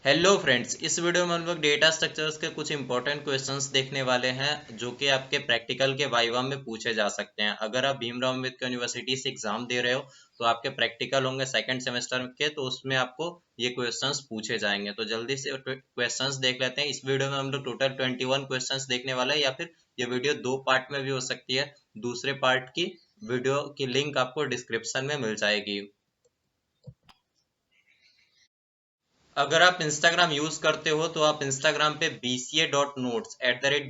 Hello friends, इस video में हम लोग डेटा स्ट्रक्चर्स के कुछ इंपॉर्टेंट क्वेश्चंस देखने वाले हैं जो कि आपके प्रैक्टिकल के वाइवा में पूछे जा सकते हैं। अगर आप भीमराव अम्बेडकर यूनिवर्सिटी से एग्जाम दे रहे हो तो आपके प्रैक्टिकल होंगे सेकंड सेमेस्टर के, तो उसमें आपको ये क्वेश्चंस पूछे जाएंगे। तो जल्दी से क्वेश्चंस देख लेते हैं। इस वीडियो में हम लोग टोटल 21 क्वेश्चंस देखने वाले हैं, या फिर ये वीडियो दो पार्ट में भी हो सकती है। दूसरे पार्ट की वीडियो की लिंक आपको डिस्क्रिप्शन में मिल जाएगी। अगर आप इंस्टाग्राम यूज करते हो तो आप इंस्टाग्राम पे bca.notes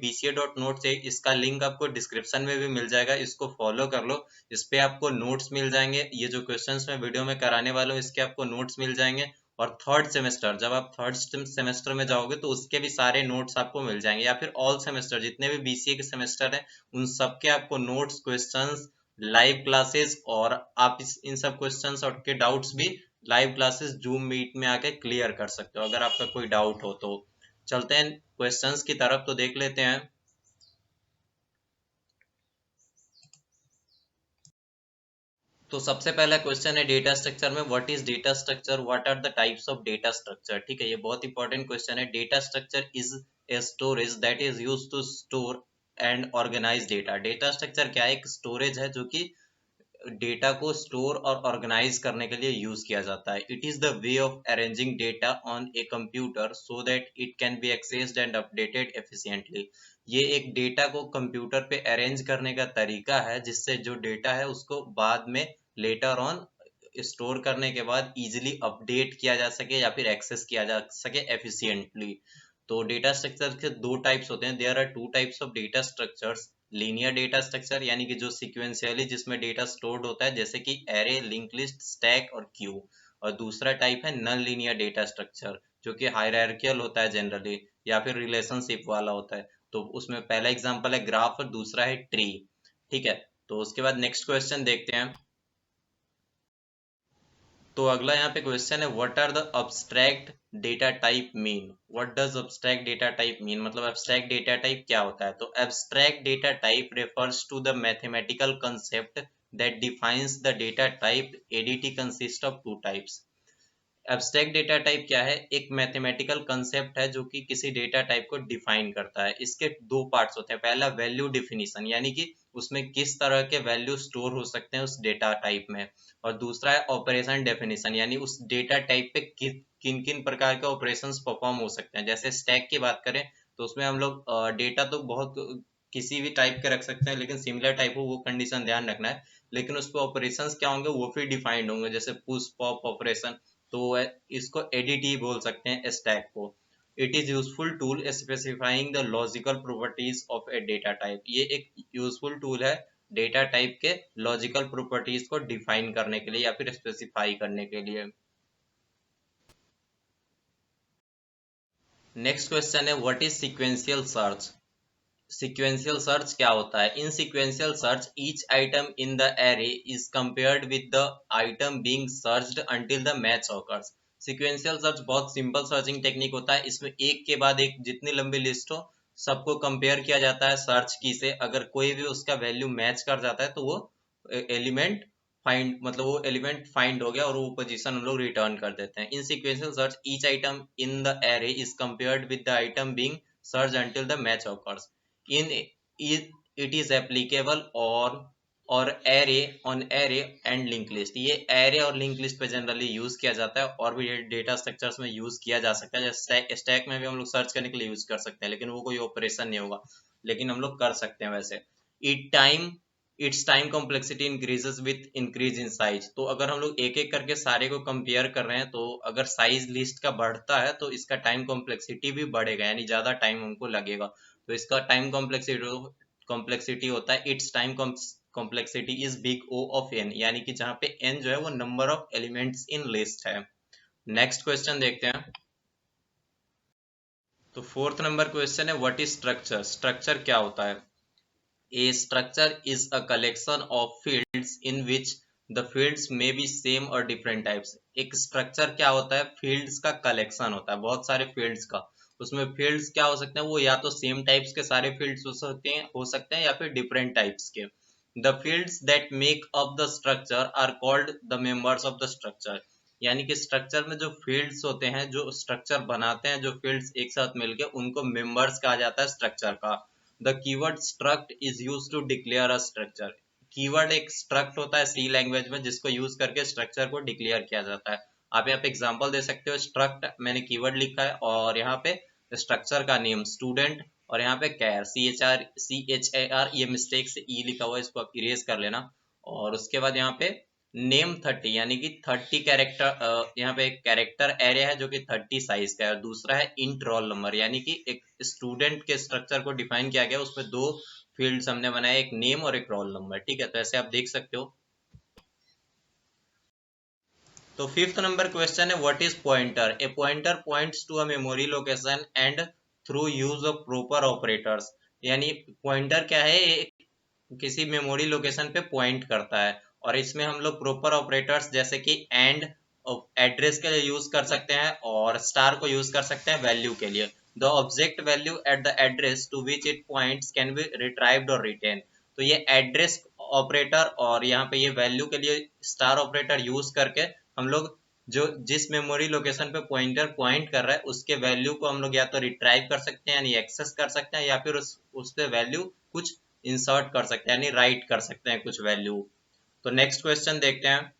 @bca.notes है, इसका लिंक आपको डिस्क्रिप्शन में भी मिल जाएगा। इसको फॉलो कर लो। इस पे आपको नोट्स मिल जाएंगे। ये जो क्वेश्चंस मैं वीडियो में कराने वाला हूँ इसके आपको नोट्स मिल जाएंगे। और थर्ड सेमेस्टर, जब आप थर्ड सेमेस्टर में जाओगे तो उसके भी सारे नोट्स आपको मिल जाएंगे, या फिर ऑल सेमेस्टर जितने भी बीसीए के सेमेस्टर हैं उन सबके आपको नोट्स, क्वेश्चंस, लाइव क्लासेस, और आप इन सब क्वेश्चंस और के डाउट्स भी लाइव क्लासेस जूम मीट में आके क्लियर कर सकते हो अगर आपका कोई डाउट हो तो। चलते हैं क्वेश्चंस की तरफ, तो देख लेते हैं। तो सबसे पहला क्वेश्चन है डेटा स्ट्रक्चर में, what is data structure, what are the types of data structure. ठीक है, ये बहुत इंपॉर्टेंट क्वेश्चन है। Data structure is a storage that is use to store and organise data. Data structure क्या है? एक स्टोरेज है जो कि डेटा को स्टोर और ऑर्गेनाइज करने के लिए यूज किया जाता है। It is the way of arranging data on a computer so that it can be accessed and updated efficiently. ये एक डेटा को कंप्यूटर पे अरेंज करने का तरीका है जिससे जो डेटा है उसको बाद में लेटर ऑन स्टोर करने के बाद इजीली अपडेट किया जा सके या फिर एक्सेस किया जा सके एफिशिएंटली। तो डेटा स्ट्रक्चर के दो टाइप्स होते हैं। There are two types of data structures. Linear data structure यानी कि जो सिक्वेंशियली जिसमें डेटा स्टोर्ड होता है, जैसे कि एरे, लिंक लिस्ट, स्टैक और क्यू। और दूसरा टाइप है नॉन लीनियर डेटा स्ट्रक्चर जो कि हायरार्कियल होता है जनरली, या फिर रिलेशनशिप वाला होता है। तो उसमें पहला एग्जांपल है ग्राफ और दूसरा है ट्री। ठीक है, तो उसके बाद नेक्स्ट क्वेश्चन देखते हैं। तो अगला यहाँ पे क्वेश्चन है, what are the abstract data type mean. What does abstract data type mean, मतलब अब्स्ट्रैक्ट डेटा टाइप क्या होता है? तो abstract data type refers to the mathematical concept that defines the data type. ADT consists of two types. Abstract data type क्या है? एक mathematical concept है जो कि किसी डेटा टाइप को डिफाइन करता है। इसके दो पार्ट्स होते हैं। पहला वैल्यू डिफिनीशन, यानी कि उसमें किस तरह के वैल्यू स्टोर हो सकते हैं उस डेटा टाइप में। और दूसरा है ऑपरेशन डेफिनीशन, यानी उस डेटा टाइप पे किन किन प्रकार के ऑपरेशंस परफॉर्म हो सकते हैं। जैसे स्टैक की बात करें तो उसमें हम लोग डेटा तो बहुत किसी भी टाइप के रख सकते हैं, लेकिन सिमिलर टाइप हो वो कंडीशन ध्यान रखना है। लेकिन उस पर ऑपरेशंस क्या होंगे वो फिर डिफाइंड होंगे, जैसे पुश पॉप ऑपरेशन। तो इसको एडीटी बोल सकते हैं स्टैक को। It is useful tool specifying the logical properties of a data type. ये एक यूजफुल टूल है डेटा टाइप के लॉजिकल प्रॉपर्टीज को डिफाइन करने के लिए या फिर स्पेसिफाई करने के लिए। नेक्स्ट क्वेश्चन है, what is sequential search. Sequential search क्या होता है? In sequential search each item in the array is compared with the item being searched until the match occurs. Sequential search बहुत सिंपल सर्चिंग टेक्निक होता है। इसमें एक के बाद एक जितनी लंबी लिस्ट हो सबको कंपेयर किया जाता है सर्च की से। अगर कोई भी उसका वैल्यू मैच कर जाता है तो वो एलिमेंट फाइंड, मतलब वो एलिमेंट फाइंड हो गया और वो पोजीशन हम लोग रिटर्न कर देते हैं। In sequential search each item in the array is compared with the item being search until the match occurs. in it is applicable और array on array and link list. ये array और link list पे generally use किया जाता है, और भी data structures में यूज किया जा सकता है। जैसे स्टैक में भी हम लोग सर्च करने के लिए यूज कर सकते हैं, लेकिन वो कोई ऑपरेशन नहीं होगा, लेकिन हम लोग कर सकते हैं वैसे। It time it's time complexity increases with increase in size. तो अगर हम लोग एक एक करके सारे को कंपेयर कर रहे हैं तो अगर साइज लिस्ट का बढ़ता है तो इसका टाइम कॉम्प्लेक्सिटी भी बढ़ेगा, यानी ज्यादा टाइम हमको लगेगा। तो इसका टाइम कॉम्प्लेक्सिटी होता है, it's time complexity is big O of N, यानी कि जहाँ पे एन जो है वो number of elements in list है। नेक्स्ट क्वेश्चन देखते हैं। तो फोर्थ नंबर क्वेश्चन है, व्हाट इज स्ट्रक्चर। स्ट्रक्चर क्या होता है? A structure is a collection of fields in which the fields may be same or different types. एक structure क्या होता है? fields का collection होता है, बहुत सारे fields का। उसमें fields क्या हो सकते हैं? वो या तो same types के सारे fields हो सकते हैं या फिर different types के। The fields that make up the structure are called the members of the structure. यानी कि स्ट्रक्चर में जो फील्ड्स होते हैं, जो स्ट्रक्चर बनाते हैं, जो फील्ड्स एक साथ मिलके, उनको मेंबर्स कहा जाता है स्ट्रक्चर का। The keyword struct is use to declare a structure. Keyword एक स्ट्रक्ट होता है सी लैंग्वेज में, जिसको यूज करके स्ट्रक्चर को डिक्लेयर किया जाता है। आप यहाँ पे एग्जांपल दे सकते हो, स्ट्रक्ट मैंने कीवर्ड लिखा है और यहाँ पे स्ट्रक्चर का नेम स्टूडेंट, और यहाँ पे कैर CHAR, ये मिस्टेक से ई लिखा हुआ है, इसको आप इरेज कर लेना। और उसके बाद यहाँ पे नेम 30, यानी कि 30 कैरेक्टर, यहाँ पे एक कैरेक्टर एरे है जो कि 30 साइज का है। दूसरा है इंट रोल नंबर, यानी कि एक स्टूडेंट के स्ट्रक्चर को डिफाइन किया गया, उसमें दो फील्ड्स हमने बनाए, एक नेम और एक रोल नंबर। ठीक है, तो ऐसे आप देख सकते हो। तो फिफ्थ नंबर क्वेश्चन है, what is pointer? A pointer points to a memory location and through use of proper operators. यानी पॉइंटर क्या है, किसी मेमोरी लोकेशन पे पॉइंट करता है, और इसमें हम लोग प्रॉपर ऑपरेटर्स जैसे कि एंड एड्रेस के लिए यूज कर सकते हैं, और स्टार को यूज कर सकते हैं वैल्यू के लिए। The object value at the address to which it points can be retrieved और रिटेन। तो ये एड्रेस ऑपरेटर और यहाँ पे ये वैल्यू के लिए स्टार ऑपरेटर यूज करके हम लोग जो जिस मेमोरी लोकेशन पे पॉइंटर पॉइंट कर रहा है उसके वैल्यू को हम लोग या तो रिट्राइव कर सकते हैं यानी एक्सेस कर सकते हैं, या फिर उस पे वैल्यू कुछ इंसर्ट कर सकते हैं यानी राइट कर सकते हैं कुछ वैल्यू। तो नेक्स्ट क्वेश्चन देखते हैं,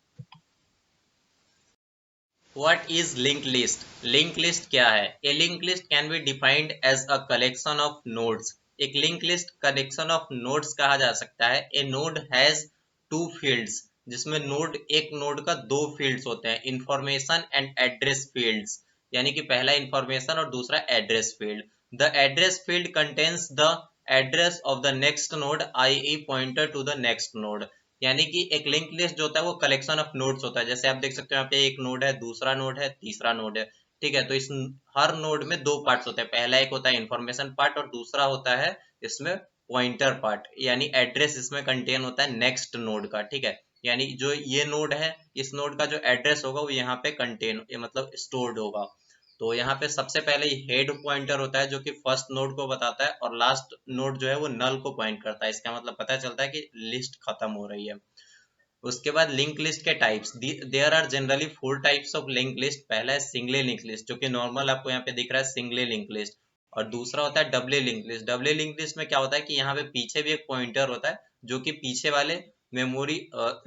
what is link list? Link list क्या है? A link list can be defined as a collection of nodes. एक link list collection of nodes कहा जा सकता है। A node has two fields, जिसमें एक नोड का दो फील्ड्स होते हैं, इंफॉर्मेशन एंड एड्रेस फील्ड्स। यानी कि पहला इंफॉर्मेशन और दूसरा address field. The address field contains the address of the next node, i.e. Pointer to the next node. यानी कि एक लिंक लिस्ट जो होता है वो कलेक्शन ऑफ नोड्स होता है। जैसे आप देख सकते हो यहाँ पे एक नोड है, दूसरा नोड है, तीसरा नोड है। ठीक है, तो इस हर नोड में दो पार्ट्स होते हैं, पहला एक होता है इंफॉर्मेशन पार्ट और दूसरा होता है इसमें पॉइंटर पार्ट, यानी एड्रेस इसमें कंटेन होता है नेक्स्ट नोड का। ठीक है, यानी जो ये नोड है, इस नोड का जो एड्रेस होगा वो यहाँ पे कंटेन मतलब स्टोर्ड होगा। तो यहाँ पे सबसे पहले हेड पॉइंटर होता है जो कि फर्स्ट नोड को बताता है, और लास्ट नोड जो है वो नल को पॉइंट करता है। इसका मतलब पता चलता है कि लिस्ट खत्म हो रही है। उसके बाद लिंक लिस्ट के types, there are generally 4 types of link list. पहला है सिंगल लिंक लिस्ट, जो कि नॉर्मल आपको यहाँ पे दिख रहा है सिंगल लिंक लिस्ट। और दूसरा होता है double link list. Double link list में क्या होता है कि यहाँ पे पीछे भी एक पॉइंटर होता है जो कि पीछे वाले मेमोरी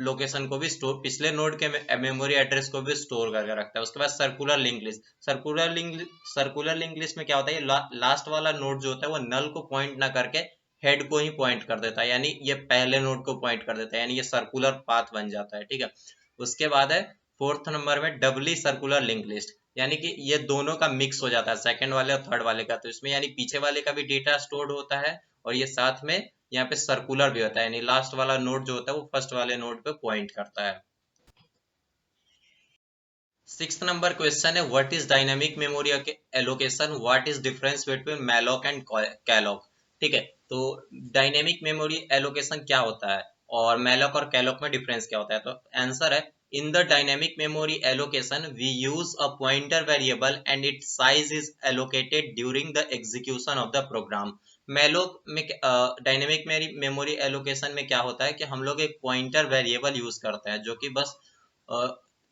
लोकेशन को भी स्टोर, पिछले नोड के मेमोरी एड्रेस को भी स्टोर करके रखता है। उसके बाद circular link list. Circular link list में क्या होता है, लास्ट वाला नोड जो होता है वो नल को पॉइंट ना करके हेड को ही पॉइंट कर देता है, यानी ये पहले नोड को पॉइंट कर देता है, यानी ये सर्कुलर पाथ बन जाता है। ठीक है, उसके बाद है फोर्थ नंबर में डबली सर्कुलर लिंक लिस्ट, यानी कि ये दोनों का मिक्स हो जाता है, सेकंड वाले और थर्ड वाले का। तो इसमें यानी पीछे वाले का भी डेटा स्टोर्ड होता है और ये साथ में यहाँ पे सर्कुलर भी होता है, यानी लास्ट वाला नोड जो होता है वो फर्स्ट वाले नोड पे पॉइंट करता है। सिक्स्थ नंबर क्वेश्चन है, what is dynamic memory allocation, what is difference between malloc and calloc? ठीक है, तो डायनेमिक मेमोरी एलोकेशन क्या होता है और मैलॉक और कैलॉक में डिफरेंस क्या होता है? तो आंसर है, in the dynamic memory allocation we use a pointer variable and its size is allocated during the execution of the program. Malloc में डायनेमिक मेमोरी एलोकेशन में क्या होता है कि हम लोग एक पॉइंटर वेरिएबल यूज करते हैं जो कि बस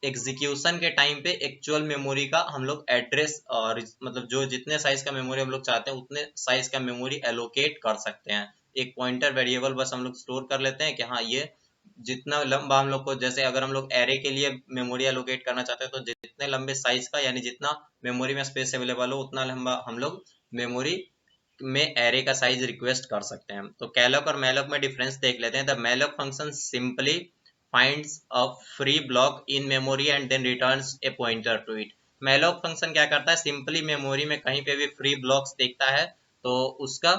एग्जीक्यूशन के टाइम पे एक्चुअल मेमोरी का हम लोग एड्रेस और मतलब जो जितने साइज का मेमोरी हम लोग चाहते हैं उतने साइज का मेमोरी एलोकेट कर सकते हैं। एक पॉइंटर वेरिएबल बस हम लोग स्टोर कर लेते हैं कि हाँ ये जितना लंबा हम लोग को, जैसे अगर हम लोग एरे के लिए मेमोरी एलोकेट करना चाहते हैं तो जितने लंबे साइज का यानी जितना मेमोरी में स्पेस अवेलेबल हो उतना लंबा हम लोग मेमोरी में एरे का साइज रिक्वेस्ट कर सकते हैं। तो कैलॉक और मैलॉक में डिफरेंस देख लेते हैं। The malloc function simply finds a free block in memory and then returns a pointer to it। malloc function क्या करता है, सिंपली मेमोरी में कहीं पे भी फ्री ब्लॉक्स देखता है तो उसका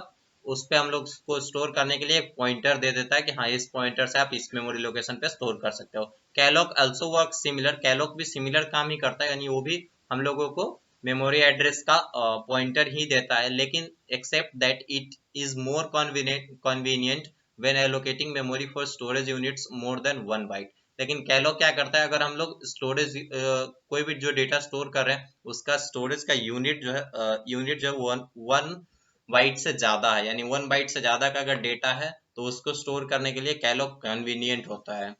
उस पे हम लोग को स्टोर करने के लिए एक पॉइंटर दे देता है कि हाँ इस पॉइंटर से आप इस मेमोरी लोकेशन पे स्टोर कर सकते हो। Calloc also work similar, calloc भी सिमिलर काम ही करता है, यानी वो भी हम लोगों को मेमोरी एड्रेस का पॉइंटर ही देता है, लेकिन except that it is more convenient when allocating memory for storage units more than 1 byte। लेकिन कैलॉक क्या करता है, अगर हम लोग स्टोरेज कोई भी जो डेटा स्टोर कर रहे हैं उसका स्टोरेज का यूनिट जो है 1 बाइट से ज्यादा है, यानी 1 बाइट से ज्यादा का अगर डेटा है तो उसको स्टोर करने के लिए कैलॉक कन्वीनियंट होता है।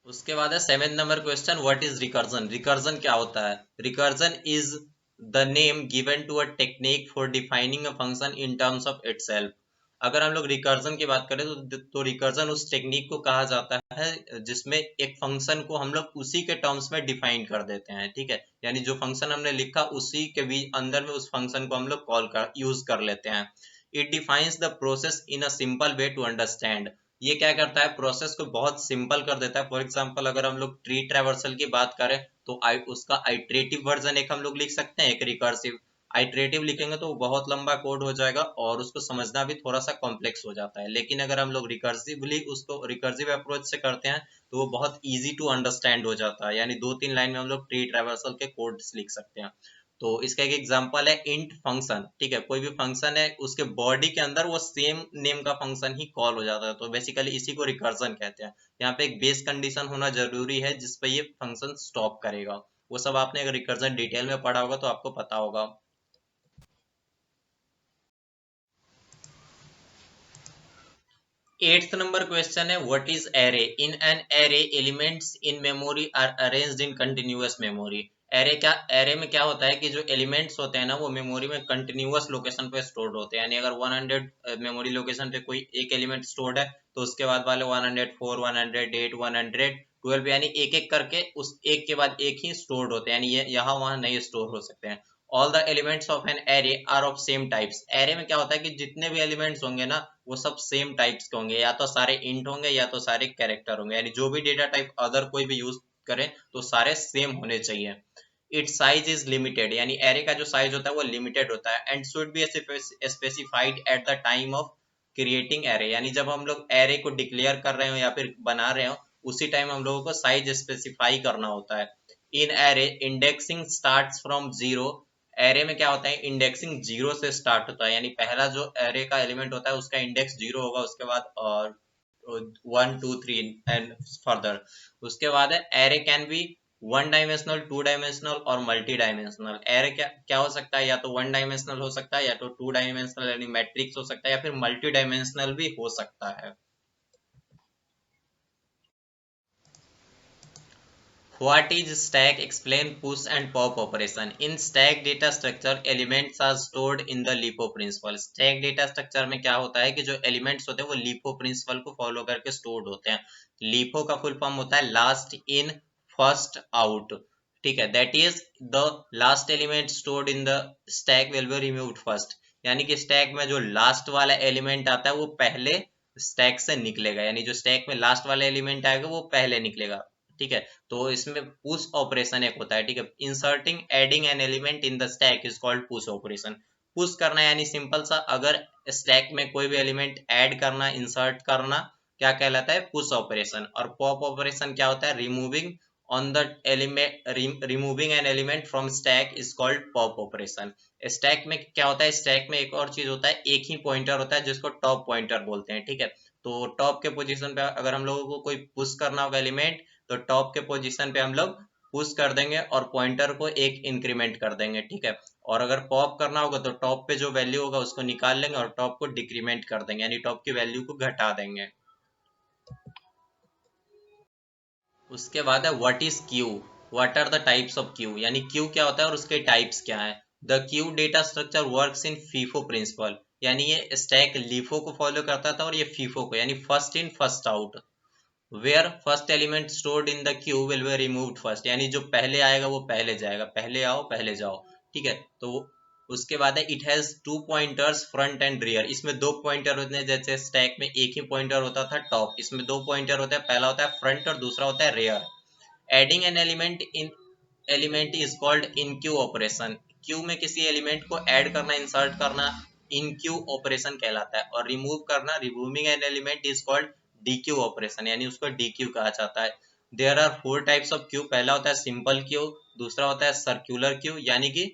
उसके बाद है 7th number question, what is recursion. Recursion क्या होता है? Recursion is the name given to a technique for defining a function in terms of itself. अगर हम लोग रिकर्जन की बात करें तो रिकर्जन उस टेक्निक को कहा जाता है जिसमें एक फंक्शन को हम लोग उसी के टर्म्स में डिफाइन कर देते हैं, ठीक है। यानी जो फंक्शन हमने लिखा उसी के भी अंदर में उस फंक्शन को हम लोग कॉल कर यूज कर लेते हैं। It defines the process in a simple way to understand. ये क्या करता है, प्रोसेस को बहुत सिंपल कर देता है। फॉर एग्जांपल अगर हम लोग ट्री ट्रैवर्सल की बात करें तो उसका आइट्रेटिव वर्जन एक हम लोग लिख सकते हैं, एक रिकर्सिव। आइट्रेटिव लिखेंगे तो वो बहुत लंबा कोड हो जाएगा और उसको समझना भी थोड़ा सा कॉम्प्लेक्स हो जाता है। लेकिन अगर हम लोग रिकर्सिवली उसको रिकर्सिव अप्रोच से करते हैं तो वो बहुत इजी टू अंडरस्टैंड हो जाता है। यानी 2-3 लाइन में हम लोग ट्री ट्रैवर्सल के कोड्स लिख सकते हैं। तो इसका एक एग्जांपल है इंट फंक्शन, ठीक है। कोई भी फंक्शन है उसके बॉडी के अंदर वो सेम नेम का फंक्शन ही कॉल हो जाता है, तो बेसिकली इसी को रिकर्जन कहते हैं। यहाँ पे एक बेस कंडीशन होना जरूरी है जिस पे ये फंक्शन स्टॉप करेगा। वो सब आपने अगर रिकर्जन डिटेल में पढ़ा होगा तो आपको पता होगा। 8th नंबर क्वेश्चन है, what is array. In an array elements in memory are arranged in continuous memory. Array में क्या होता है कि जो एलिमेंट्स होते हैं ना वो मेमोरी में कंटिन्यूअस लोकेशन पे स्टोर्ड होते हैं। यानी अगर 100 मेमोरी लोकेशन पे कोई एक एलिमेंट स्टोर्ड है तो उसके बाद वाले 104, 108, 112 यानी एक एक करके उस एक के बाद एक ही स्टोर्ड होते हैं। यानी ये यहाँ वहां नहीं स्टोर हो सकते हैं। All the elements of an array are of same types. Array में क्या होता है कि जितने भी एलिमेंट्स होंगे ना वो सब सेम टाइप्स के होंगे, या तो सारे इंट होंगे या तो सारे कैरेक्टर होंगे। यानी जो भी डेटा टाइप अदर कोई भी यूज करें तो सारे सेम होने चाहिए। It size is limited. यानी एरे का जो साइज होता है वो लिमिटेड होता है। And should be specified at the time of creating array. यानी जब हम लोग एरे को डिक्लेयर कर रहे हो या फिर बना रहे हो उसी टाइम हम लोगों को साइज स्पेसिफाई करना होता है। इन array indexing starts from zero. Array में क्या होता है, इंडेक्सिंग जीरो से स्टार्ट होता है। यानी पहला जो एरे का एलिमेंट होता है उसका इंडेक्स जीरो होगा, उसके बाद और 1 2 3 एंड फर्दर। उसके बाद है array can be one dimensional, two dimensional और मल्टी डायमेंशनल। एरे क्या क्या हो सकता है, या तो वन डायमेंशनल हो सकता है या तो टू डायमेंशनल यानी मैट्रिक्स हो सकता है या फिर मल्टी डायमेंशनल भी हो सकता है। What is stack? Explain push and pop operation. In stack data structure, elements are stored in the LIFO principle. Stack data structure में क्या होता है कि जो elements होते हैं वो LIFO principle को follow करके stored होते हैं। LIFO का full form होता है last in first out, ठीक है। That is the last element stored in the stack will be removed first। यानी कि stack में जो last वाला element आता है वो पहले stack से निकलेगा। यानी जो stack में last वाला element आएगा वो पहले निकलेगा, ठीक है। तो इसमें पुश ऑपरेशन एक होता है, ठीक है। Inserting adding an element in the stack is called push operation. Push करना यानी सिंपल सा अगर स्टैक में कोई भी एलिमेंट ऐड करना, इंसर्ट करना, क्या कहलाता है, पुश ऑपरेशन। और पॉप ऑपरेशन क्या होता है, removing on the element, removing an element from stack is called pop operation. Stack में क्या होता है, स्टैक में एक और चीज होता है, एक ही पॉइंटर होता है जिसको टॉप पॉइंटर बोलते हैं, ठीक है। तो टॉप के पोजीशन पे अगर हम लोगों को कोई पुश करना होगा एलिमेंट तो टॉप के पोजीशन पे हम लोग पुश कर देंगे और पॉइंटर को एक इंक्रीमेंट कर देंगे, ठीक है। और अगर पॉप करना होगा तो टॉप पे जो वैल्यू होगा उसको निकाल लेंगे और टॉप को डिक्रीमेंट कर देंगे, यानी टॉप की वैल्यू को घटा देंगे। उसके बाद है what is queue. What are the types of queue. यानी क्यू क्या होता है और उसके टाइप्स क्या है। The queue data structure works in FIFO principle. यानी ये स्टैक लीफो को फॉलो करता था और ये फीफो को, यानी first in first out. Where first element stored in the queue will be removed first. यानी जो पहले आएगा वो पहले जाएगा, पहले आओ पहले जाओ, ठीक है। तो उसके बाद है it has two pointers front and rear. इसमें दो पॉइंटर होते हैं, जैसे स्टैक में एक ही पॉइंटर होता था टॉप, इसमें दो पॉइंटर होते हैं, पहला होता है फ्रंट और दूसरा होता है rear. Adding an element in element is called in Q operation. Q में किसी एलिमेंट को ऐड करना, इंसर्ट करना इन क्यू ऑपरेशन कहलाता है। और रिमूव करना, removing an element is called dequeue operation, यानी उसको डी क्यू कहा जाता है। There are four types of queue. पहला होता है सिंपल क्यू, दूसरा होता है सर्कुलर क्यू, यानी कि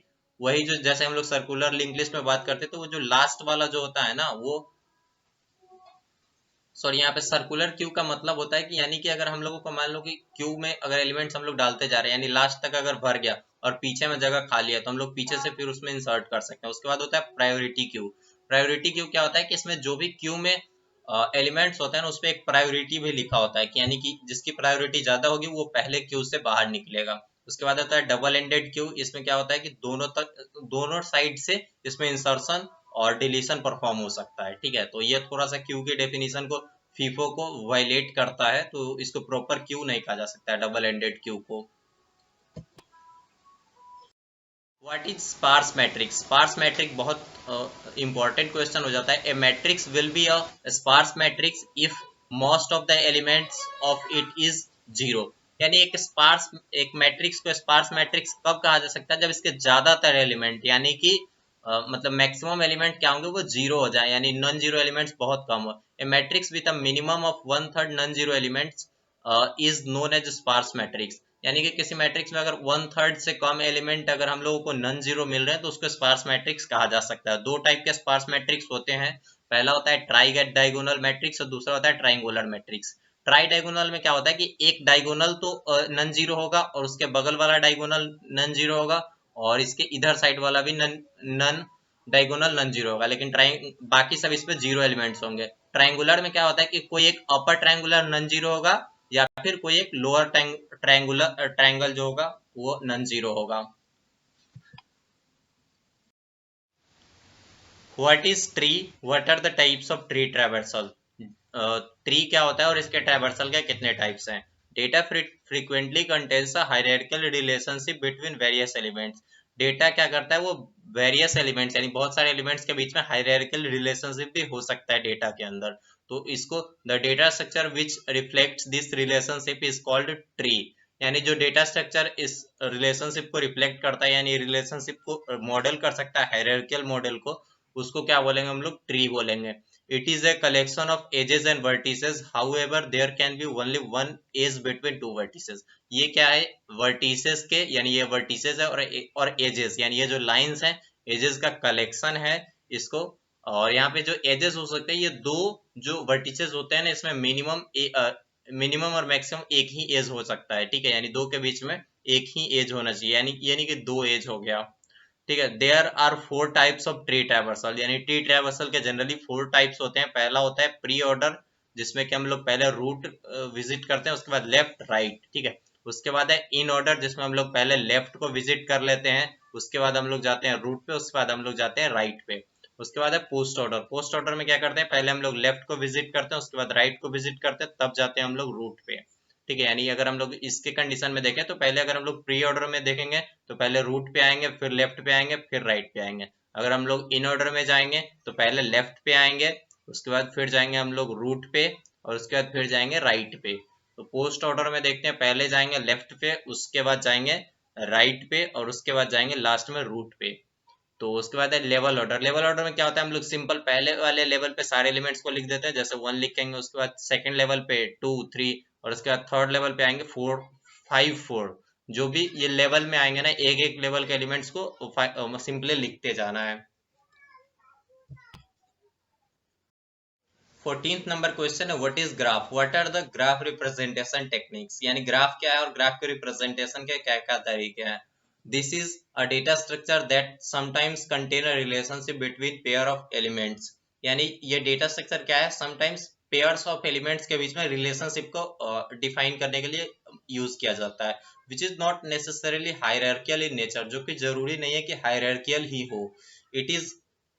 वही जो जैसे हम लोग सर्कुलर लिंक लिस्ट में बात करते हैं तो वो जो लास्ट वाला जो होता है ना वो, सॉरी, यहाँ पे सर्कुलर क्यू का मतलब होता है कि यानी कि अगर हम लोगों को मान लो कि क्यू में अगर एलिमेंट्स हम लोग डालते जा रहे हैं यानी लास्ट तक अगर भर गया और पीछे में जगह खाली है तो हम लोग पीछे से फिर उसमें इंसर्ट कर सकते हैं। उसके बाद होता है प्रायोरिटी क्यू। प्रायोरिटी क्यू क्या होता है कि इसमें जो भी क्यू में एलिमेंट्स होते हैं ना, उस पर एक प्रायोरिटी भी लिखा होता है कि यानी कि जिसकी प्रायोरिटी ज्यादा होगी वो पहले क्यू से बाहर निकलेगा। उसके बाद आता है डबल एंडेड क्यू। इसमें क्या होता है कि दोनों साइड से इसमें इंसर्शन और डिलीशन परफॉर्म हो सकता है। ठीक है, तो ये थोड़ा सा क्यू की डेफिनेशन को फीफो को वायलेट करता है, तो इसको प्रॉपर क्यू नहीं कहा जा सकता है डबल एंडेड क्यू को। What is sparse matrix? Sparse matrix बहुत इंपॉर्टेंट क्वेश्चन हो जाता है। A matrix will be a sparse matrix if most of the elements of it is zero. यानी एक मैट्रिक्स को स्पार्स मैट्रिक्स कब कहा जा सकता है? जब इसके ज्यादातर एलिमेंट यानी कि मतलब मैक्सिमम एलिमेंट क्या होंगे, वो जीरो हो जाए, यानी नॉन जीरो एलिमेंट्स बहुत कम हो। A matrix with a minimum of one third non zero elements is known as sparse matrix. यानी कि किसी मैट्रिक्स में अगर वन थर्ड से कम एलिमेंट अगर हम लोगों को नॉन जीरो मिल रहे हैं तो उसको स्पार्स मैट्रिक्स कहा जा सकता है। दो टाइप के स्पार्स मैट्रिक्स होते हैं। पहला होता है ट्राई डायगोनल मैट्रिक्स और दूसरा होता है ट्राइंगुलर मैट्रिक्स। ट्राई डायगोनल में क्या होता है कि एक डायगोनल तो नॉन जीरो होगा और उसके बगल वाला डायगोनल नॉन जीरो होगा और इसके इधर साइड वाला भी नॉन डायगोनल नॉन जीरो होगा, लेकिन बाकी सब इसमें जीरो एलिमेंट्स होंगे। ट्राइंगुलर में क्या होता है कि कोई एक अपर ट्राइंगुलर नॉन जीरो होगा या फिर कोई एक लोअर ट्रायंगल जो होगा वो नॉन जीरो होगा। What is tree? What are the types of tree traversal? Tree क्या होता है और इसके ट्रैवर्सल के कितने टाइप्स हैं? Data frequently contains a hierarchical relationship between various elements. Data क्या करता है, वो वेरियस एलिमेंट्स यानी बहुत सारे एलिमेंट्स के बीच में हायरार्किकल रिलेशनशिप भी हो सकता है डेटा के अंदर। तो इसको the data structure which reflects this relationship is called tree. यानी जो डेटा स्ट्रक्चर इस रिलेशनशिप को रिफ्लेक्ट करता है यानी रिलेशनशिप को मॉडल कर सकता है, हायरार्किकल मॉडल को, उसको क्या बोलेंगे हम लोग? ट्री बोलेंगे। It is a collection of edges and vertices. However, there can be only one edge between two vertices. ये क्या है? vertices के यानी ये vertices है और edges यानी ये जो lines हैं edges का collection है इसको। और यहाँ पे जो edges हो सकते हैं, ये दो जो vertices होते हैं ना, इसमें मिनिमम और मैक्सिमम एक ही एज हो सकता है। ठीक है, यानी दो के बीच में एक ही एज होना चाहिए, यानी कि दो एज हो गया। ठीक है, there are four types of tree traversal. यानी ट्री ट्रैवर्सल के जनरली फोर टाइप्स होते हैं। पहला होता है प्री ऑर्डर, जिसमें कि हम लोग पहले रूट विजिट करते हैं, उसके बाद लेफ्ट राइट। ठीक है, उसके बाद है इन ऑर्डर, जिसमें हम लोग पहले लेफ्ट को विजिट कर लेते हैं, उसके बाद हम लोग जाते हैं रूट पे, उसके बाद हम लोग जाते हैं राइट पे। उसके बाद है पोस्ट ऑर्डर। पोस्ट ऑर्डर में क्या करते हैं, पहले हम लोग लेफ्ट को विजिट करते हैं, उसके बाद राइट को विजिट करते हैं, तब जाते हैं हम लोग रूट पे। ठीक है, यानी अगर हम लोग इसके कंडीशन में देखें तो पहले अगर हम लोग प्री ऑर्डर में देखेंगे तो पहले रूट पे आएंगे, फिर लेफ्ट पे आएंगे, फिर राइट पे आएंगे। अगर हम लोग इन ऑर्डर में जाएंगे तो पहले लेफ्ट पे आएंगे, उसके बाद फिर जाएंगे हम लोग रूट पे और उसके बाद फिर जाएंगे राइट पे। तो पोस्ट ऑर्डर में देखते हैं, पहले जाएंगे लेफ्ट पे, उसके बाद जाएंगे राइट पे और उसके बाद जाएंगे लास्ट में रूट पे। तो उसके बाद है लेवल ऑर्डर। लेवल ऑर्डर में क्या होता है, हम लोग सिंपल पहले वाले लेवल पे सारे एलिमेंट्स को लिख देते हैं, जैसे वन लिखेंगे, उसके बाद सेकंड लेवल पे टू थ्री और उसके बाद थर्ड लेवल पे आएंगे फोर फाइव फोर। जो भी ये लेवल में आएंगे ना, एक एक लेवल के एलिमेंट्स को सिंपली लिखते जाना है। 14th नंबर क्वेश्चन है what is graph? What are the graph representation techniques? यानी ग्राफ क्या है और ग्राफ के रिप्रेजेंटेशन के क्या क्या तरीके हैं। This is a data structure that sometimes contain a relationship between pair of elements. यानी ये डेटा स्ट्रक्चर क्या है, समटाइम्स पेयर्स ऑफ एलिमेंट्स के बीच में रिलेशनशिप को डिफाइन करने के लिए यूज किया जाता है। Which is not necessarily hierarchical in nature, जो कि जरूरी नहीं है कि हायरार्कियल ही हो। It is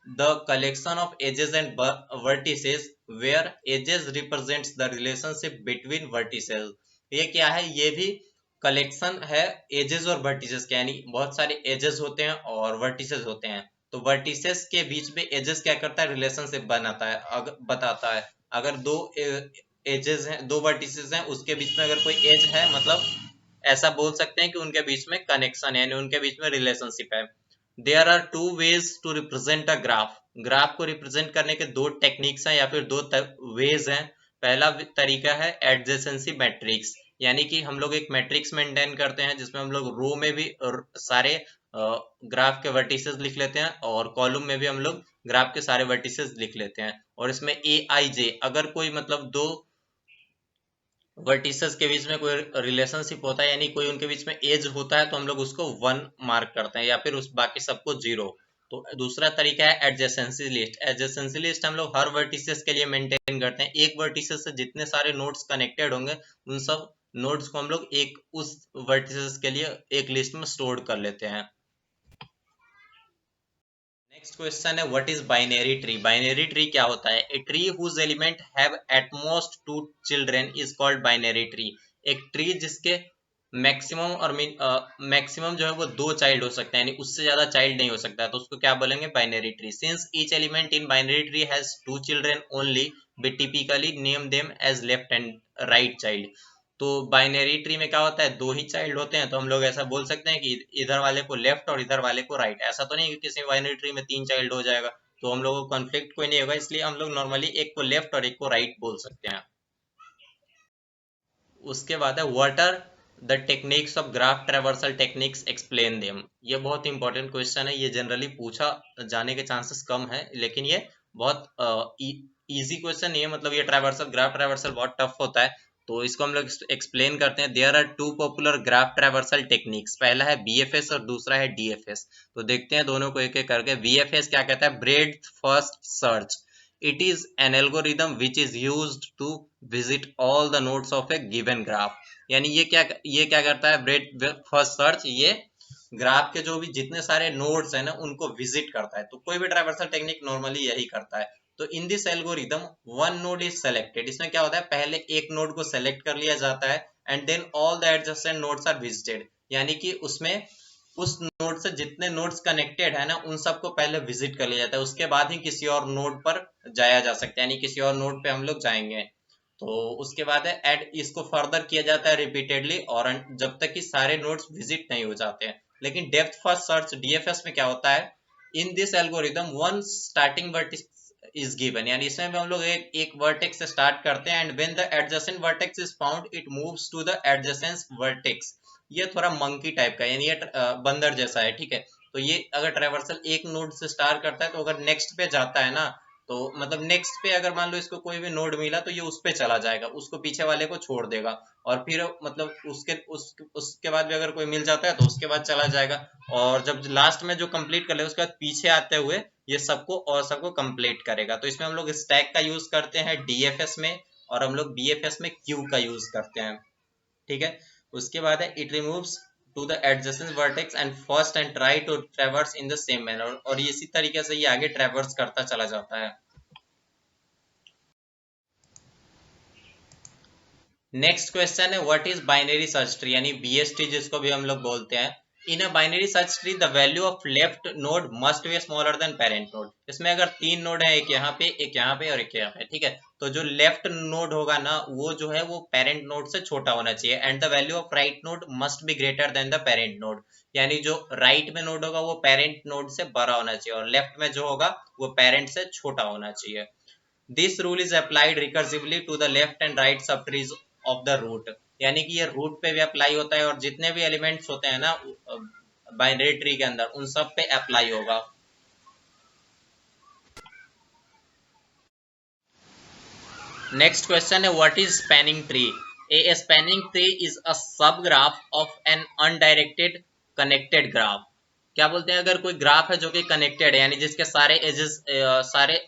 the collection of edges and vertices where edges represents the relationship between vertices। ये क्या है, ये भी कलेक्शन है एजेस और वर्टिसेस के, यानी बहुत सारे एजेस होते हैं और वर्टिसेस होते हैं। तो वर्टिसेस के बीच में एजेस क्या करता है, रिलेशनशिप बनाता है, बताता है। अगर दो एजेस हैं, दो वर्टिसेस हैं, उसके बीच में अगर कोई एज है, मतलब ऐसा बोल सकते हैं कि उनके बीच में कनेक्शन है, यानी उनके बीच में रिलेशनशिप है। There are two ways to represent a graph. Graph को रिप्रेजेंट करने के दो टेक्निक्स हैं या फिर दो वेज हैं। पहला तरीका है एडजेसेंसी मैट्रिक्स, यानी कि हम लोग एक मैट्रिक्स मेंटेन करते हैं जिसमें हम लोग रो में भी सारे ग्राफ के वर्टिसेस लिख लेते हैं और कॉलम में भी हम लोग ग्राफ के सारे वर्टिसेस लिख लेते हैं। और इसमें ए आई जे, अगर कोई मतलब दो वर्टिसेस के बीच में कोई रिलेशनशिप होता है यानी कोई उनके बीच में एज होता है तो हम लोग उसको वन मार्क करते हैं या फिर उस बाकी सबको जीरो। तो दूसरा तरीका है एडजेसेंसी लिस्ट। एडजेसेंसी लिस्ट हम लोग हर वर्टिसेस के लिए मेंटेन करते हैं। एक वर्टिसेस से जितने सारे नोड्स कनेक्टेड होंगे उन सब नोड्स को हम लोग एक उस वर्टिसेस के लिए एक लिस्ट में स्टोर कर लेते हैं। नेक्स्ट क्वेश्चन है what is binary tree. Binary tree क्या होता है? A tree whose element have at most 2 children is called binary tree. एक ट्री जिसके मैक्सिमम और मैक्सिमम जो है वो 2 चाइल्ड हो सकते हैं, यानी उससे ज्यादा चाइल्ड नहीं हो सकता है, तो उसको क्या बोलेंगे? Binary tree. Since each element in binary tree has 2 children only, we typically name them as left and right child. तो बाइनरी ट्री में क्या होता है? 2 ही चाइल्ड होते हैं, तो हम लोग ऐसा बोल सकते हैं कि इधर वाले को लेफ्ट और इधर वाले को राइट। ऐसा तो नहीं कि किसी बाइनरी ट्री में 3 चाइल्ड हो जाएगा, तो हम लोगों को कॉन्फ्लिक्ट कोई नहीं होगा, इसलिए हम लोग नॉर्मली एक को लेफ्ट और एक को राइट बोल सकते हैं। उसके बाद है what are the techniques of graph traversal techniques, explain them. ये बहुत इंपॉर्टेंट क्वेश्चन है, ये जनरली पूछा जाने के चांसेस कम है, लेकिन ये बहुत इजी क्वेश्चन नहीं है। मतलब ये ट्रैवर्सल, ग्राफ ट्रैवर्सल बहुत टफ होता है, तो इसको हम लोग एक्सप्लेन करते हैं। There are 2 popular graph traversal techniques. पहला है बीएफएस और दूसरा है डीएफएस। तो देखते हैं दोनों को एक एक करके। बीएफएस क्या कहता है? Breadth first search. It is an algorithm which is used to visit all the nodes of a given graph। यानी ये क्या करता है? ब्रेड फर्स्ट सर्च, ये ग्राफ के जो भी जितने सारे नोड्स है ना उनको विजिट करता है। तो कोई भी ट्रैवर्सल टेक्निक नॉर्मली यही करता है। तो in this algorithm one node is selected. इसमें क्या होता है? पहले एक नोड को सेलेक्ट कर लिया जाता है and then all the adjacent nodes are visited. यानी कि उसमें उस नोड से जितने नोड्स कनेक्टेड है ना उन सबको पहले विजिट कर लिया जाता है, उसके बाद ही किसी और नोड पर जाया जा सकता है, यानी किसी और नोड पे हम लोग जाएंगे। तो उसके बाद है ऐड, इसको फर्दर किया जाता है रिपीटेडली और जब तक कि सारे नोड्स विजिट नहीं हो जाते हैं। लेकिन डेप्थ फर्स्ट सर्च डीएफएस में क्या होता है? In this algorithm one starting vertex is given. यानी इसमें भी हम लोग एक वर्टेक्स से स्टार्ट करते हैं and when the adjacent vertex is found it moves to the adjacent vertex. ये थोड़ा मंकी टाइप का, यानी ये बंदर जैसा है, ठीक है। तो ये अगर ट्रैवर्सल एक नोड से स्टार्ट करता है तो अगर नेक्स्ट पे जाता है ना, तो मतलब नेक्स्ट पे अगर मान लो इसको कोई भी नोड मिला तो ये उस पे चला जाएगा, उसको पीछे वाले को छोड़ देगा, और फिर मतलब उसके बाद भी अगर कोई मिल जाता है तो उसके बाद चला जाएगा, और जब लास्ट में जो कंप्लीट कर ले उसके बाद पीछे आते हुए ये सबको कंप्लीट करेगा। तो इसमें हम लोग स्टैक का यूज करते हैं डीएफएस में, और हम लोग बीएफएस में क्यू का यूज करते हैं, ठीक है। उसके बाद है it removes to the adjacent vertex and first and try to traverse in the same manner. और इसी तरीके से ये आगे ट्रैवर्स करता चला जाता है। नेक्स्ट क्वेश्चन है what is binary search tree, यानी बीएसटी जिसको भी हम लोग बोलते हैं। In a binary search tree the value of left node must be smaller than parent node. इसमें अगर 3 नोड है, एक यहाँ पे, एक यहाँ पे और एक यहाँ पे, ठीक है, तो जो लेफ्ट नोड होगा ना वो जो है वो पेरेंट नोड से छोटा होना चाहिए, and the value of right node must be greater than the parent node. यानी जो राइट में नोड होगा वो पेरेंट नोड से बड़ा होना चाहिए, और लेफ्ट में जो होगा वो पेरेंट से छोटा होना चाहिए। This rule is applied recursively to the left and right subtrees of the root. यानी कि ये रूट पे भी अप्लाई होता है, और जितने भी एलिमेंट्स होते हैं ना बाइनरी ट्री के अंदर उन सब पे अप्लाई होगा। नेक्स्ट क्वेश्चन है what is spanning tree. A spanning tree is a sub graph of an undirected connected graph. क्या बोलते हैं? अगर कोई ग्राफ है जो कि कनेक्टेड है, यानी जिसके सारे एजेस, सारे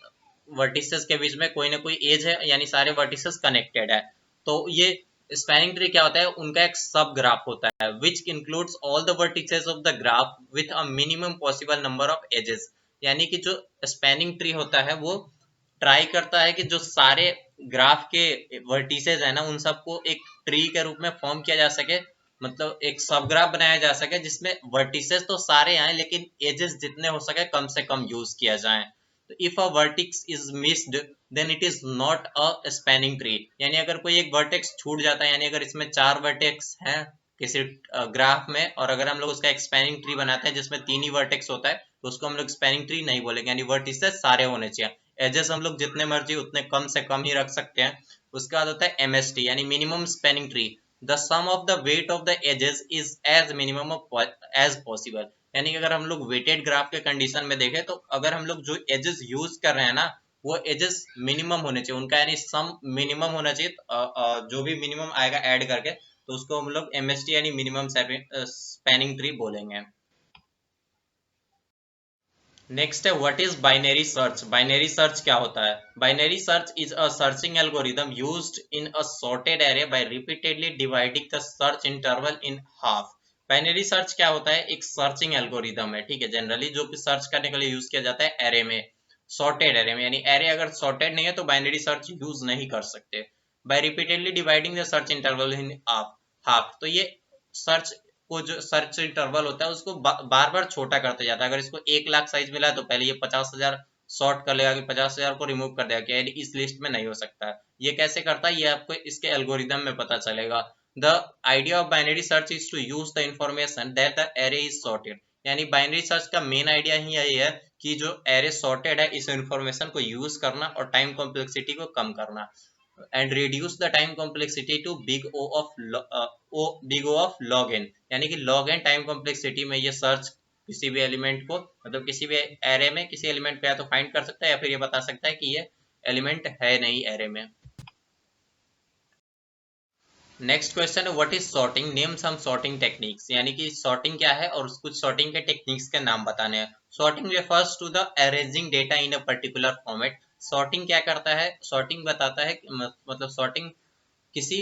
वर्टिसेस के बीच में कोई ना कोई एज है, यानी सारे वर्टिसेस कनेक्टेड है, तो ये स्पैनिंग ट्री क्या होता है? उनका एक सब ग्राफ होता है which includes all the vertices of the graph with a minimum possible number of edges. यानी कि जो स्पैनिंग ट्री होता है वो ट्राई करता है कि जो सारे ग्राफ के वर्टिसेस है ना उन सबको एक ट्री के रूप में फॉर्म किया जा सके, मतलब एक सब ग्राफ बनाया जा सके जिसमें वर्टिसेस तो सारे आए लेकिन एजेस जितने हो सके कम से कम यूज किया जाए। तो if a vertex is missed then it is not a spanning tree. यानी अगर कोई एक वर्टेक्स छूट जाता है, यानी अगर इसमें 4 वर्टेक्स हैं किसी ग्राफ में, और अगर हम लोग उसका एक स्पैनिंग ट्री बनाते हैं जिसमें 3 ही वर्टेक्स होता है, तो उसको हम लोग स्पैनिंग ट्री नहीं बोलेंगे, यानी वर्टिसेस सारे होने चाहिए। एजेस हम लोग जितने मर्जी उतने कम से कम ही रख सकते हैं। उसके बाद होता है एमएसटी यानी minimum spanning tree. The sum of the weight of the edges is as minimum as possible. यानी कि अगर हम लोग वेटेड ग्राफ के कंडीशन में देखें तो अगर हम लोग जो एजेस यूज कर रहे हैं ना वो एजेस मिनिमम होने चाहिए उनका, यानी सम मिनिमम होना चाहिए। जो भी मिनिमम आएगा ऐड करके तो उसको हम लोग एमएसटी यानी मिनिमम स्पैनिंग ट्री बोलेंगे। नेक्स्ट है what is binary search. Binary search क्या होता है? Binary search is a searching algorithm used in a sorted array by repeatedly dividing the search interval in half. Binary search क्या होता है? एक searching algorithm है, ठीक है, जनरली जो कि सर्च करने के लिए यूज किया जाता है एरे में, सॉर्टेड एरे में, यानी एरे अगर सॉर्टेड नहीं है तो बाइनरी सर्च यूज नहीं कर सकते। By repeatedly dividing the search interval in half, half तो ये सर्च को, जो सर्च इंटरवल होता है उसको बार बार छोटा करते जाता है। अगर इसको 1 लाख साइज मिला है तो पहले ये 50,000 शॉर्ट कर लेगा कि 50,000 को रिमूव कर देगा, क्या इस लिस्ट में नहीं हो सकता है। ये कैसे करता है ये आपको इसके एल्गोरिदम में पता चलेगा। The idea of binary search is to use the information that the array is sorted. यानी बाइनरी सर्च का मेन आइडिया ही यही है कि जो एरे सॉर्टेड है इस इंफॉर्मेशन को यूज करना और टाइम कॉम्प्लेक्सिटी को कम करना, and reduce the time complexity to big O of log n। यानी कि log n टाइम कॉम्प्लेक्सिटी में ये सर्च किसी भी एलिमेंट को, मतलब किसी भी एरे में किसी एलिमेंट को या तो फाइंड कर सकता है या फिर ये बता सकता है कि ये एलिमेंट है नहीं एरे में। नेक्स्ट क्वेश्चन है what is sorting, name some sorting techniques. यानी कि सॉर्टिंग क्या है और कुछ सॉर्टिंग के टेक्निक्स के नाम बताने हैं। Sorting refers to the arranging data in a particular format. Sorting क्या करता है? सॉर्टिंग बताता है मतलब सॉर्टिंग किसी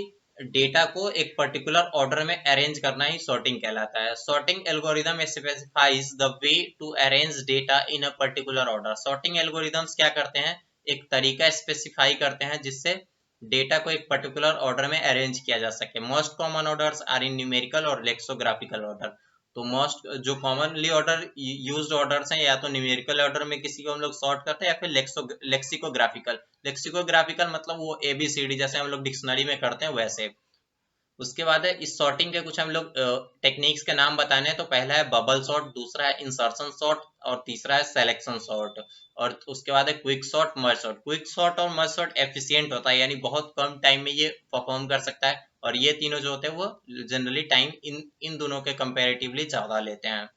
डेटा को एक पर्टिकुलर ऑर्डर में अरेंज करना ही सॉर्टिंग कहलाता है। Sorting algorithm specifies the way to arrange data in a particular order. Sorting algorithms क्या करते हैं? एक तरीका स्पेसिफाई करते हैं जिससे डेटा को एक पर्टिकुलर ऑर्डर में अरेंज किया जा सके। Most common orders are in numerical और लेक्सोग्राफिकल ऑर्डर। तो मोस्ट जो कॉमनली ऑर्डर यूज्ड ऑर्डर्स हैं या तो न्यूमेरिकल ऑर्डर में किसी को हम लोग सॉर्ट करते हैं या फिर लेक्सिकोग्राफिकल। लेक्सिकोग्राफिकल मतलब वो ABCD जैसे हम लोग डिक्शनरी में करते हैं वैसे। उसके बाद है इस सॉर्टिंग के कुछ हम लोग टेक्निक्स के नाम बताने हैं। तो पहला है बबल सॉर्ट, दूसरा है इंसर्शन सॉर्ट और तीसरा है सिलेक्शन सॉर्ट। और उसके बाद है quick sort, merge sort. Quick sort और मर्ज सॉर्ट एफिशिएंट होता है, यानी बहुत कम टाइम में ये परफॉर्म कर सकता है, और ये तीनों जो होते हैं वो जनरली टाइम इन इन दोनों के कंपेरेटिवली ज्यादा लेते हैं।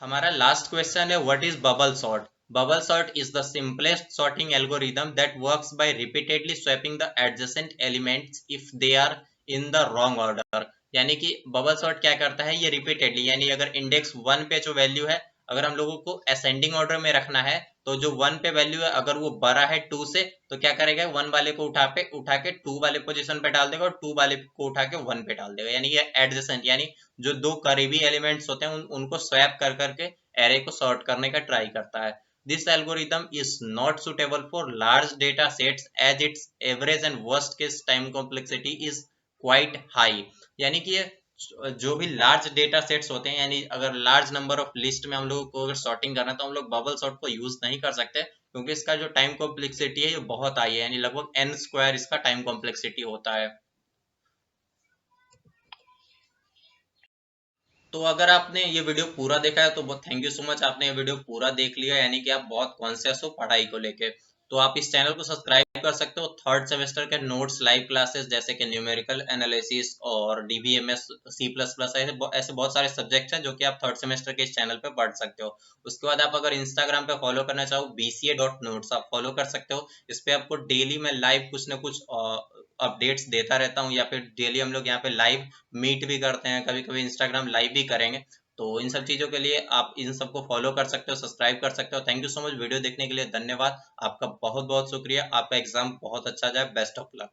हमारा लास्ट क्वेश्चन है what is bubble sort. Bubble sort is the simplest sorting algorithm that works by repeatedly swapping the adjacent elements if they are in the wrong order. यानी कि bubble sort क्या करता है? ये रिपीटेडली, यानी अगर index 1 पे जो वैल्यू है, अगर हम लोगों को असेंडिंग ऑर्डर में रखना है तो जो 1 पे वैल्यू है अगर वो बड़ा है 2 से तो क्या करेगा? 1 वाले को उठा के 2 वाले पोजीशन पे डाल देगा और 2 वाले को उठा के 1 पे डाल देगा। यानी ये एडजेसेंट, यानी जो दो करीबी एलिमेंट्स होते हैं उनको स्वैप कर करके एरे को सॉर्ट करने का ट्राई करता है। This algorithm is not suitable for large data sets as its average and worst case time complexity is quite high. यानी कि ये जो भी लार्ज डेटा सेट्स होते हैं, यानी अगर लार्ज नंबर ऑफ लिस्ट में हम लोग को अगर सॉर्टिंग करना है तो हम लोग बबल सॉर्ट को यूज नहीं कर सकते, क्योंकि इसका जो टाइम कॉम्प्लेक्सिटी है ये बहुत हाई है, यानी लगभग n² इसका टाइम कॉम्प्लेक्सिटी होता है। तो अगर आपने ये वीडियो पूरा देखा है तो बहुत थैंक यू सो मच, आपने ये वीडियो पूरा देख लिया, यानी कि आप बहुत कॉन्शियस हो पढ़ाई को लेके। तो आप इस चैनल को सब्सक्राइब कर सकते हो। थर्ड सेमेस्टर के नोट्स, लाइव क्लासेस जैसे कि न्यूमेरिकल एनालिसिस और DBMS, C++, ऐसे बहुत सारे सब्जेक्ट्स हैं जो कि आप थर्ड सेमेस्टर के इस चैनल पे पढ़ सकते हो। उसके बाद आप अगर इंस्टाग्राम पे फॉलो करना चाहो bca.notes आप फॉलो कर सकते हो। इस पे आपको डेली मैं लाइव कुछ ना कुछ अपडेट्स देता रहता हूँ, या फिर डेली हम लोग यहाँ पे लाइव मीट भी करते हैं, कभी कभी इंस्टाग्राम लाइव भी करेंगे। तो इन सब चीज़ों के लिए आप इन सबको फॉलो कर सकते हो, सब्सक्राइब कर सकते हो। Thank you so much video देखने के लिए, धन्यवाद। आपका बहुत बहुत शुक्रिया। आपका एग्जाम बहुत अच्छा जाए, बेस्ट ऑफ लक।